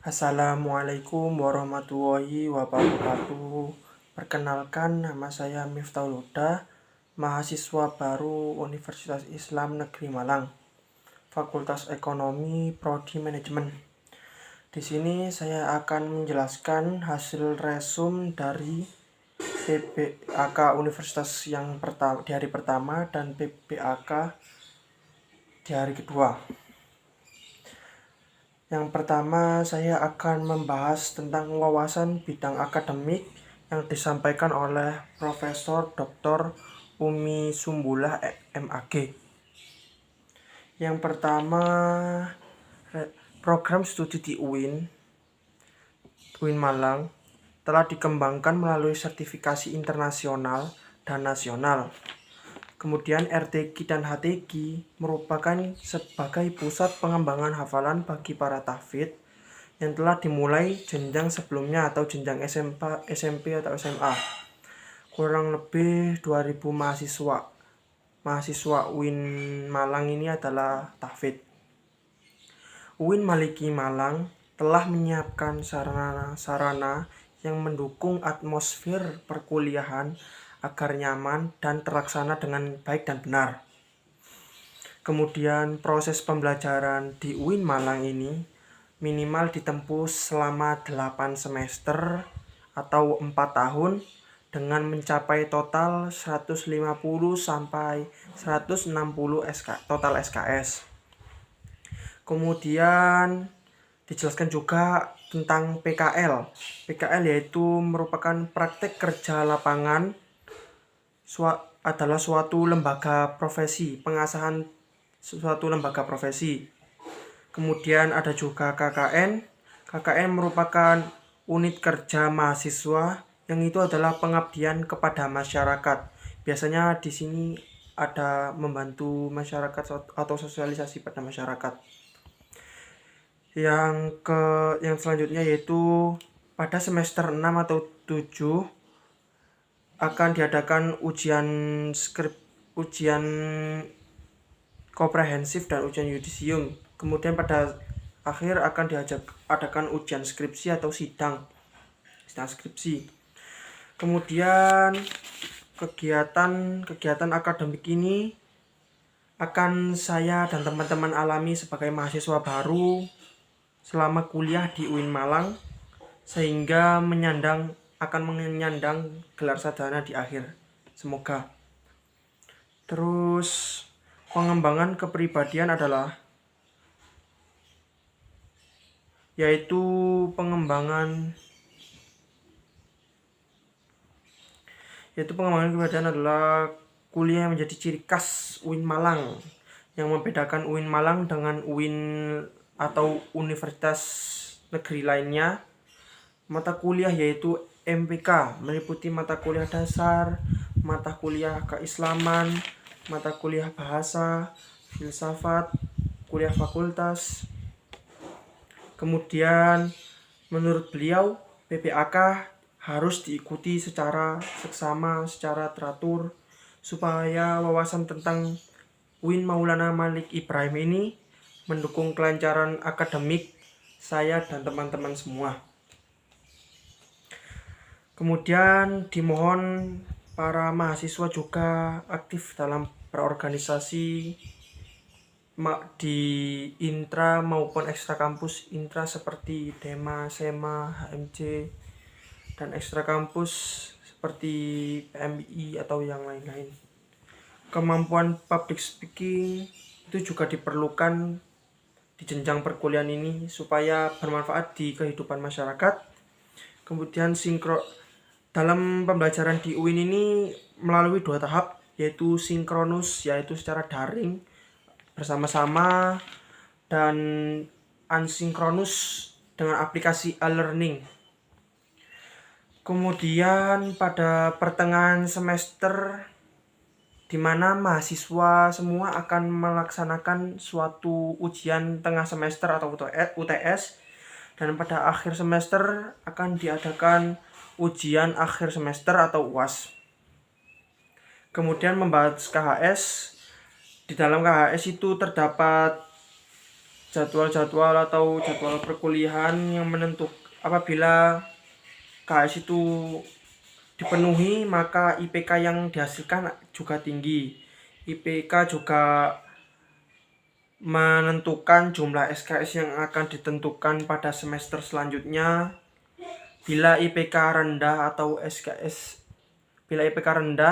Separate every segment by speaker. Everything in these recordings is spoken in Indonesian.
Speaker 1: Assalamualaikum warahmatullahi wabarakatuh. Perkenalkan, nama saya Miftahul Huda, mahasiswa baru Universitas Islam Negeri Malang, Fakultas Ekonomi, Prodi Manajemen. Di sini saya akan menjelaskan hasil resum dari PPAK Universitas yang di hari pertama dan PPAK di hari kedua. Yang pertama, saya akan membahas tentang wawasan bidang akademik yang disampaikan oleh Profesor Dr. Umi Sumbulah MAG. Yang pertama, program studi di UIN Malang telah dikembangkan melalui sertifikasi internasional dan nasional. Kemudian RTQ dan HTQ merupakan sebagai pusat pengembangan hafalan bagi para tahfidz yang telah dimulai jenjang sebelumnya atau jenjang SMP atau SMA. Kurang lebih 2000 mahasiswa UIN Malang ini adalah tahfidz. UIN Maliki Malang telah menyiapkan sarana-sarana yang mendukung atmosfer perkuliahan agar nyaman dan terlaksana dengan baik dan benar. Kemudian proses pembelajaran di UIN Malang ini minimal ditempuh selama 8 semester atau 4 tahun dengan mencapai total 150 sampai 160 total SKS. Kemudian dijelaskan juga tentang PKL. PKL yaitu merupakan praktek kerja lapangan, adalah suatu lembaga profesi, pengasahan suatu lembaga profesi. Kemudian ada juga KKN. KKN merupakan unit kerja mahasiswa yang itu adalah pengabdian kepada masyarakat. Biasanya di sini ada membantu masyarakat atau sosialisasi pada masyarakat. Yang selanjutnya yaitu pada semester 6 atau 7 akan diadakan ujian komprehensif dan ujian yudisium. Kemudian pada akhir akan diadakan ujian skripsi atau sidang skripsi. Kemudian kegiatan akademik ini akan saya dan teman-teman alami sebagai mahasiswa baru selama kuliah di UIN Malang, sehingga akan menyandang gelar sarjana di akhir. Semoga. Terus pengembangan kepribadian adalah yaitu pengembangan kepribadian adalah kuliah yang menjadi ciri khas UIN Malang yang membedakan UIN Malang dengan UIN atau universitas negeri lainnya. Mata kuliah yaitu MPK meliputi mata kuliah dasar, mata kuliah keislaman, mata kuliah bahasa, filsafat, kuliah fakultas. Kemudian menurut beliau PPAK harus diikuti secara seksama, secara teratur supaya wawasan tentang UIN Maulana Malik Ibrahim ini mendukung kelancaran akademik saya dan teman-teman semua. Kemudian dimohon para mahasiswa juga aktif dalam berorganisasi di intra maupun ekstra kampus. Intra seperti DEMA, SEMA, HMJ, dan ekstra kampus seperti PMI atau yang lain-lain. Kemampuan public speaking itu juga diperlukan di jenjang perkuliahan ini supaya bermanfaat di kehidupan masyarakat. Kemudian dalam pembelajaran di UIN ini melalui 2 tahap, yaitu sinkronus, yaitu secara daring bersama-sama, dan asinkronus dengan aplikasi e-learning. Kemudian pada pertengahan semester di mana mahasiswa semua akan melaksanakan suatu ujian tengah semester atau UTS, dan pada akhir semester akan diadakan ujian akhir semester atau UAS. Kemudian membahas KHS. Di dalam KHS itu terdapat jadwal-jadwal atau jadwal perkuliahan yang menentuk. Apabila KS itu dipenuhi, maka IPK yang dihasilkan juga tinggi. IPK juga menentukan jumlah SKS yang akan ditentukan pada semester selanjutnya. Bila IPK rendah atau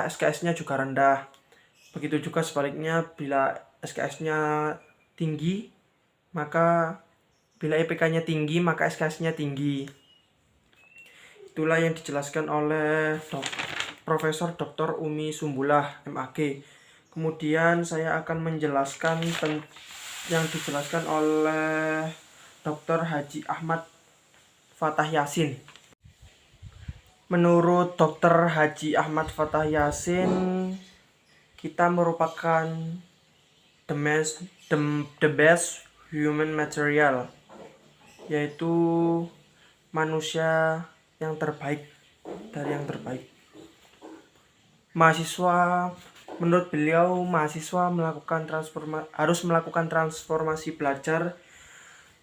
Speaker 1: SKS-nya juga rendah. Begitu juga sebaliknya, bila SKS-nya tinggi, maka bila IPK-nya tinggi, maka SKS-nya tinggi. Itulah yang dijelaskan oleh Profesor Dr. Umi Sumbulah, MAG. Kemudian saya akan menjelaskan yang dijelaskan oleh Dr. Haji Ahmad Fatah Yasin. Menurut Dr. Haji Ahmad Fatah Yasin, kita merupakan the best human material, yaitu manusia yang terbaik dari yang terbaik. Menurut beliau, mahasiswa harus melakukan transformasi belajar,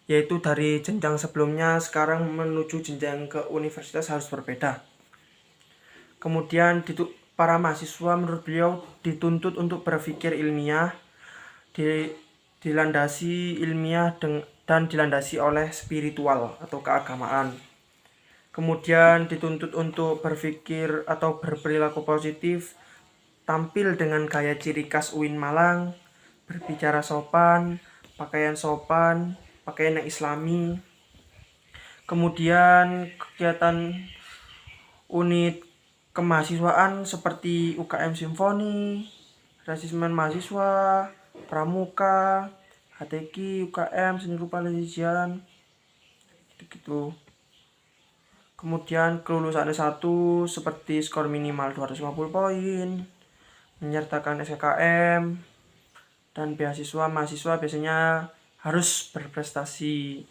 Speaker 1: yaitu dari jenjang sebelumnya sekarang menuju jenjang ke universitas harus berbeda. Kemudian para mahasiswa menurut beliau dituntut untuk berpikir ilmiah, dilandasi ilmiah dan dilandasi oleh spiritual atau keagamaan. Kemudian dituntut untuk berpikir atau berperilaku positif, tampil dengan gaya ciri khas UIN Malang, berbicara sopan, pakaian yang islami. Kemudian kegiatan unit kemahasiswaan seperti UKM Simfoni, Rasismen Mahasiswa, Pramuka, HTQ, UKM, Seni Rupa Lesian, gitu. Kemudian kelulusan S1 seperti skor minimal 250 poin, menyertakan SKKM, dan mahasiswa biasanya harus berprestasi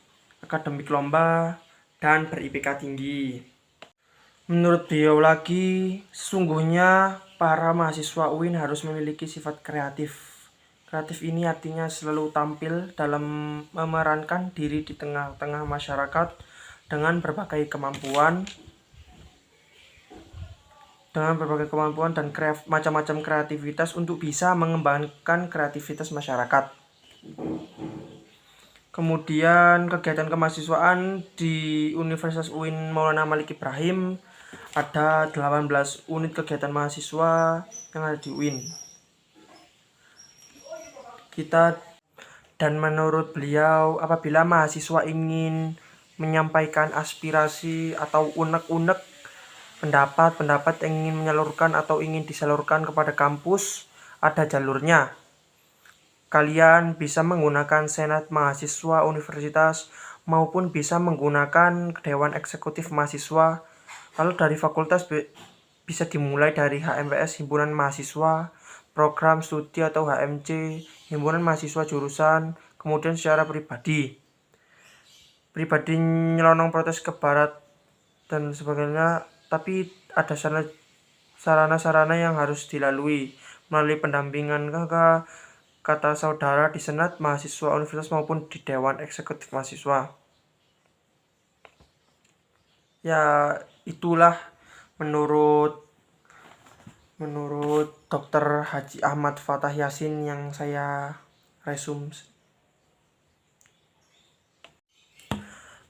Speaker 1: akademik lomba dan ber-IPK tinggi. Menurut beliau lagi, sesungguhnya para mahasiswa UIN harus memiliki sifat kreatif. Kreatif ini artinya selalu tampil dalam memerankan diri di tengah-tengah masyarakat dengan berbagai kemampuan dan macam-macam kreativitas untuk bisa mengembangkan kreativitas masyarakat. Kemudian kegiatan kemahasiswaan di Universitas UIN Maulana Malik Ibrahim ada 18 unit kegiatan mahasiswa yang ada di UIN. Dan menurut beliau, apabila mahasiswa ingin menyampaikan aspirasi atau unek-unek pendapat yang ingin menyalurkan atau ingin disalurkan kepada kampus, ada jalurnya. Kalian bisa menggunakan Senat Mahasiswa Universitas maupun bisa menggunakan Dewan Eksekutif Mahasiswa. Lalu dari fakultas bisa dimulai dari HMPS, Himpunan Mahasiswa, Program Studi atau HMC, Himpunan Mahasiswa Jurusan, kemudian secara pribadi nyelonong protes ke barat dan sebagainya, tapi ada sarana-sarana yang harus dilalui melalui pendampingan kata saudara di Senat Mahasiswa Universitas maupun di Dewan Eksekutif Mahasiswa. Ya, itulah menurut Dr. Haji Ahmad Fatah Yasin yang saya resum.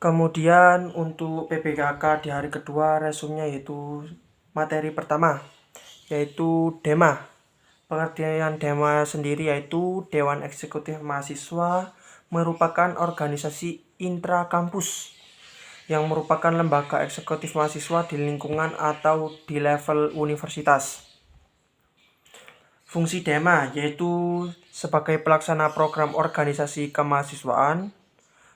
Speaker 1: Kemudian untuk PBKK di hari kedua resumnya yaitu materi pertama, yaitu DEMA. Pengertian DEMA sendiri yaitu Dewan Eksekutif Mahasiswa merupakan organisasi intra-kampus yang merupakan lembaga eksekutif mahasiswa di lingkungan atau di level universitas. Fungsi DEMA yaitu sebagai pelaksana program organisasi kemahasiswaan,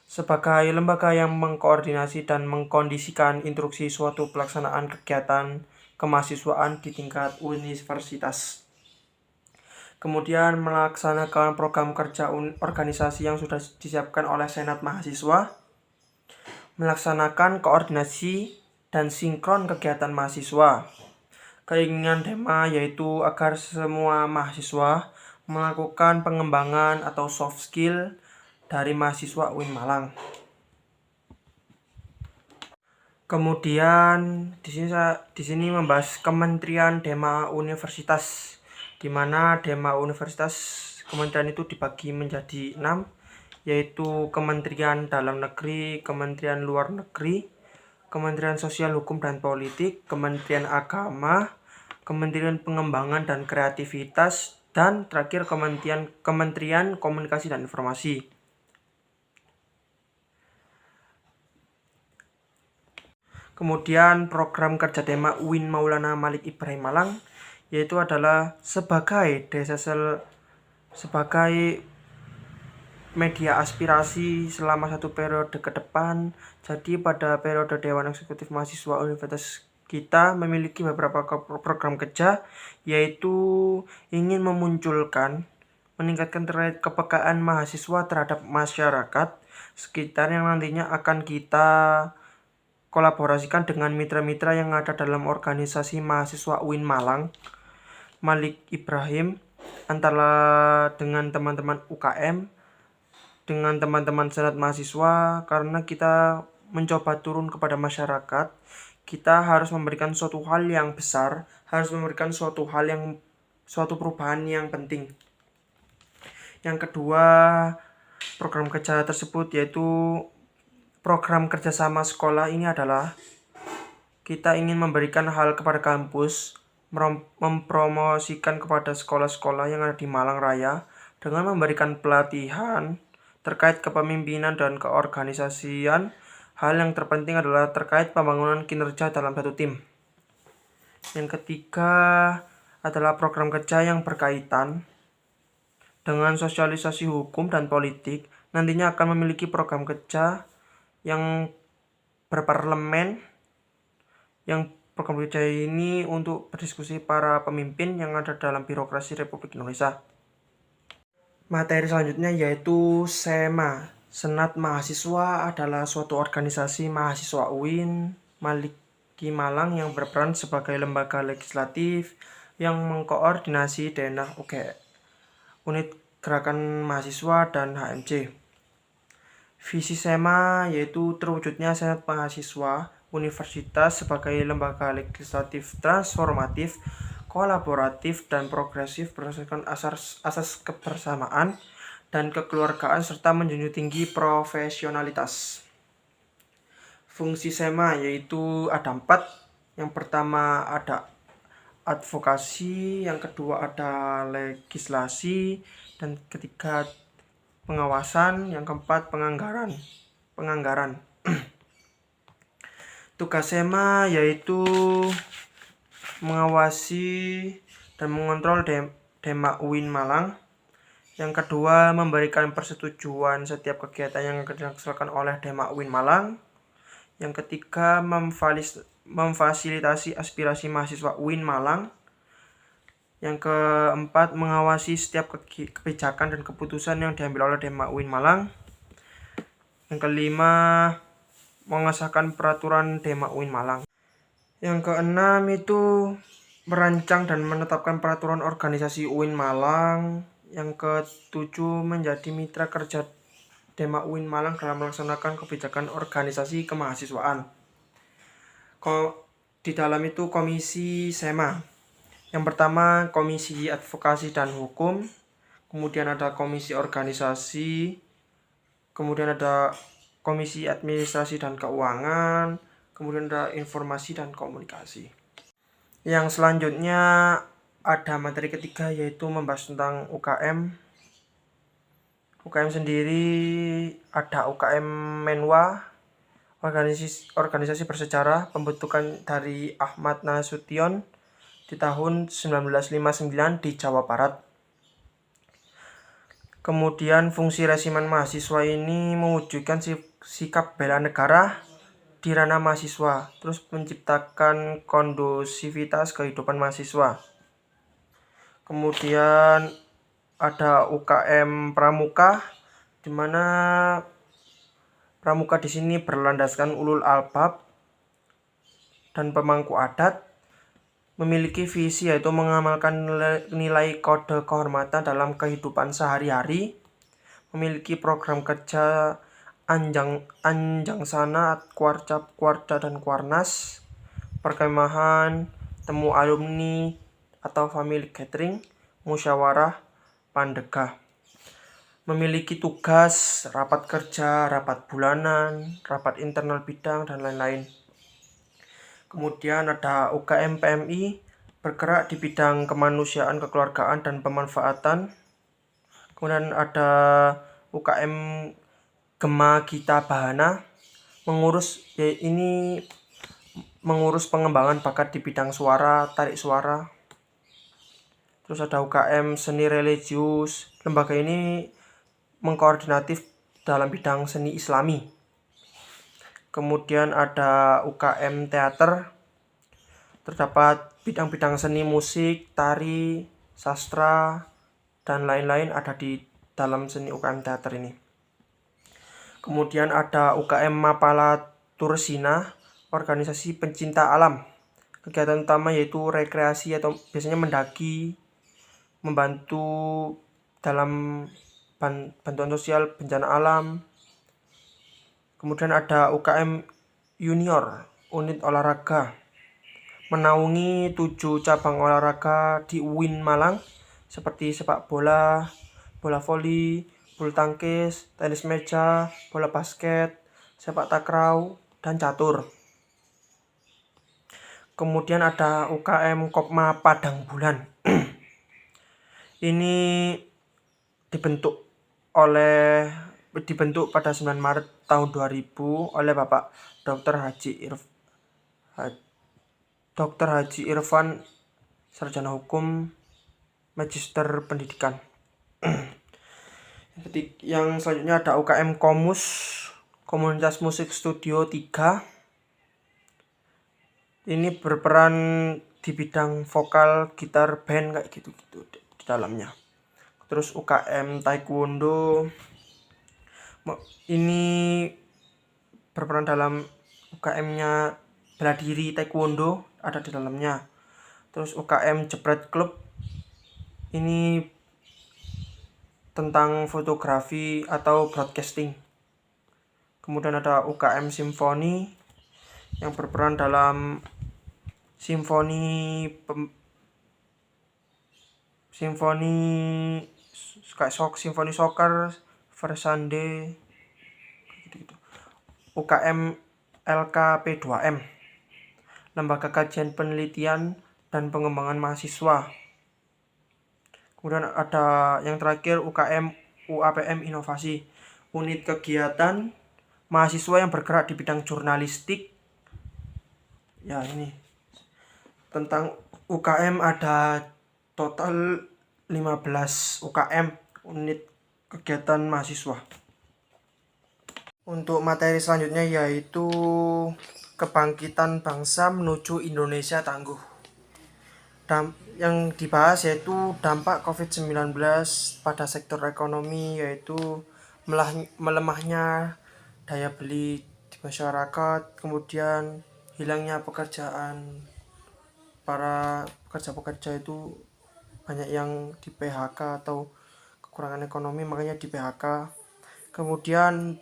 Speaker 1: sebagai lembaga yang mengkoordinasi dan mengkondisikan instruksi suatu pelaksanaan kegiatan kemahasiswaan di tingkat universitas. Kemudian melaksanakan program kerja organisasi yang sudah disiapkan oleh Senat Mahasiswa, melaksanakan koordinasi dan sinkron kegiatan mahasiswa. Keinginan DEMA yaitu agar semua mahasiswa melakukan pengembangan atau soft skill dari mahasiswa UIN Malang. Kemudian di sini membahas Kementerian Dema Universitas, di mana Dema Universitas kementerian itu dibagi menjadi 6, yaitu Kementerian Dalam Negeri, Kementerian Luar Negeri, Kementerian Sosial Hukum dan Politik, Kementerian Agama, Kementerian Pengembangan dan Kreativitas, dan terakhir Kementerian Komunikasi dan Informasi. Kemudian program kerja Dema UIN Maulana Malik Ibrahim Malang, yaitu adalah sebagai media aspirasi selama 1 periode ke depan. Jadi pada periode Dewan Eksekutif Mahasiswa Universitas kita memiliki beberapa program kerja, yaitu ingin meningkatkan kepekaan mahasiswa terhadap masyarakat sekitar yang nantinya akan kita kolaborasikan dengan mitra-mitra yang ada dalam organisasi mahasiswa UIN Malang Malik Ibrahim, antara dengan teman-teman UKM, dengan teman-teman senat mahasiswa, karena kita mencoba turun kepada masyarakat. Kita harus memberikan suatu hal yang besar, harus memberikan suatu perubahan yang penting. Yang kedua, program kerja tersebut yaitu program kerjasama sekolah. Ini adalah kita ingin memberikan hal kepada kampus, mempromosikan kepada sekolah-sekolah yang ada di Malang Raya dengan memberikan pelatihan terkait kepemimpinan dan keorganisasian. Hal yang terpenting adalah terkait pembangunan kinerja dalam satu tim. Yang ketiga adalah program kerja yang berkaitan dengan sosialisasi hukum dan politik. Nantinya akan memiliki program kerja yang berparlemen, yang program kerja ini untuk berdiskusi para pemimpin yang ada dalam birokrasi Republik Indonesia. Materi selanjutnya yaitu SEMA. Senat Mahasiswa adalah suatu organisasi mahasiswa UIN Maliki Malang yang berperan sebagai lembaga legislatif yang mengkoordinasi denah unit gerakan mahasiswa dan HMC. Visi SEMA yaitu terwujudnya Senat Mahasiswa Universitas sebagai lembaga legislatif transformatif, kolaboratif, dan progresif berdasarkan asas kebersamaan dan kekeluargaan serta menjunjung tinggi profesionalitas. Fungsi SEMA yaitu ada 4. Yang pertama ada advokasi, yang kedua ada legislasi, dan ketiga pengawasan, yang keempat penganggaran. Tugas SEMA yaitu mengawasi dan mengontrol Dema UIN Malang. Yang kedua, memberikan persetujuan setiap kegiatan yang dilaksanakan oleh Dema UIN Malang. Yang ketiga, memfasilitasi aspirasi mahasiswa UIN Malang. Yang keempat, mengawasi setiap kebijakan dan keputusan yang diambil oleh Dema UIN Malang. Yang kelima, mengesahkan peraturan Dema UIN Malang. Yang keenam itu merancang dan menetapkan peraturan organisasi UIN Malang. Yang ketujuh, menjadi mitra kerja Dema UIN Malang dalam melaksanakan kebijakan organisasi kemahasiswaan. Di dalam itu komisi SEMA. Yang pertama, Komisi Advokasi dan Hukum, kemudian ada Komisi Organisasi, kemudian ada Komisi Administrasi dan Keuangan, kemudian ada Informasi dan Komunikasi. Yang selanjutnya ada materi ketiga yaitu membahas tentang UKM. UKM sendiri ada UKM Menwa, organisasi bersejarah, pembentukan dari Ahmad Nasution di tahun 1959 di Jawa Barat. Kemudian fungsi resimen mahasiswa ini mewujudkan sikap bela negara di ranah mahasiswa, terus menciptakan kondusivitas kehidupan mahasiswa. Kemudian ada UKM Pramuka, di mana Pramuka di sini berlandaskan ulul albab dan pemangku adat, memiliki visi yaitu mengamalkan nilai kode kehormatan dalam kehidupan sehari-hari, memiliki program kerja Anjangsana, Kwarca dan Kwarnas, perkemahan, temu alumni atau family gathering, musyawarah, pandegah. Memiliki tugas, rapat kerja, rapat bulanan, rapat internal bidang, dan lain-lain. Kemudian ada UKM PMI, bergerak di bidang kemanusiaan, kekeluargaan, dan pemanfaatan. Kemudian ada UKM Gema Gita Bahana, mengurus pengembangan bakat di bidang suara, tarik suara. Terus ada UKM Seni Religius, lembaga ini mengkoordinatif dalam bidang seni Islami. Kemudian ada UKM Teater, terdapat bidang-bidang seni musik, tari, sastra, dan lain-lain ada di dalam seni UKM Teater ini. Kemudian ada UKM Mapala Tursina, organisasi pencinta alam. Kegiatan utama yaitu rekreasi atau biasanya mendaki, membantu dalam bantuan sosial bencana alam. Kemudian ada UKM Junior, unit olahraga, menaungi 7 cabang olahraga di UIN Malang seperti sepak bola, bola voli, bulu tangkis, tenis meja, bola basket, sepak takraw, dan catur. Kemudian ada UKM Kopma Padang Bulan. Ini dibentuk pada 9 Maret tahun 2000 oleh Bapak Dr. Haji Irfan, sarjana hukum, magister pendidikan. Yang selanjutnya ada UKM Komus, Komunitas Musik Studio 3. Ini berperan di bidang vokal, gitar, band kayak gitu-gitu di dalamnya. Terus UKM Taekwondo, ini berperan dalam UKM-nya bela diri Taekwondo ada di dalamnya. Terus UKM Jebret Club, ini tentang fotografi atau broadcasting. Kemudian ada UKM Simfoni yang berperan dalam simfoni soccer, Versande, gitu. UKM LKP2M, Lembaga Kajian Penelitian dan Pengembangan Mahasiswa. Kemudian ada yang terakhir UKM UAPM Inovasi, unit kegiatan mahasiswa yang bergerak di bidang jurnalistik. Ya, ini tentang UKM ada total 15 UKM, unit kegiatan mahasiswa. Untuk materi selanjutnya yaitu kebangkitan bangsa menuju Indonesia tangguh. Yang dibahas yaitu dampak COVID-19 pada sektor ekonomi, yaitu melemahnya daya beli di masyarakat, kemudian hilangnya pekerjaan. Para pekerja-pekerja itu banyak yang di PHK atau kekurangan ekonomi makanya di PHK. Kemudian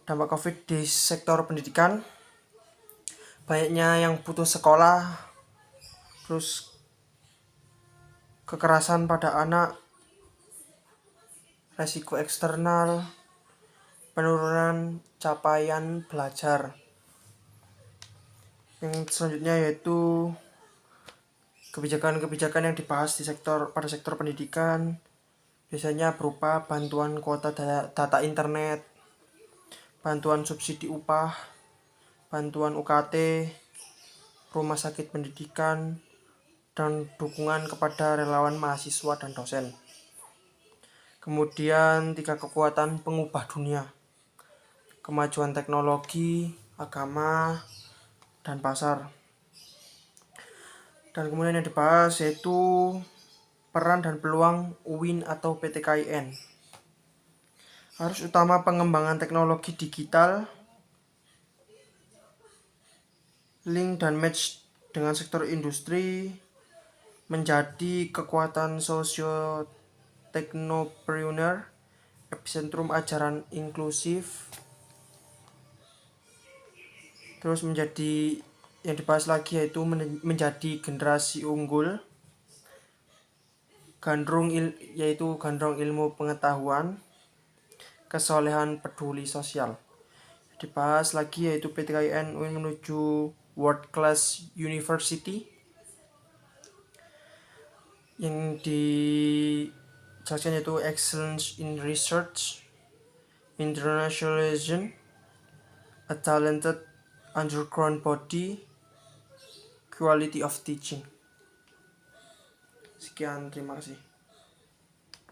Speaker 1: dampak COVID di sektor pendidikan, banyaknya yang putus sekolah, terus kekerasan pada anak, resiko eksternal, penurunan capaian belajar. Yang selanjutnya yaitu kebijakan-kebijakan yang dibahas pada sektor pendidikan, biasanya berupa bantuan kuota data internet, bantuan subsidi upah, bantuan UKT, rumah sakit pendidikan, dan dukungan kepada relawan mahasiswa dan dosen. Kemudian 3 kekuatan pengubah dunia, kemajuan teknologi, agama, dan pasar. Dan kemudian yang dibahas yaitu peran dan peluang UIN atau PTKIN. Harus utama pengembangan teknologi digital, link dan match dengan sektor industri, menjadi kekuatan socio-teknopreneur, epicentrum ajaran inklusif. Terus menjadi yang dibahas lagi yaitu menjadi generasi unggul, yaitu gandrung ilmu pengetahuan, kesolehan peduli sosial. Dibahas lagi yaitu PTKIN menuju World Class University, yang dijelaskan yaitu excellence in research, internationalization, a talented underground body, quality of teaching. Sekian, terima kasih.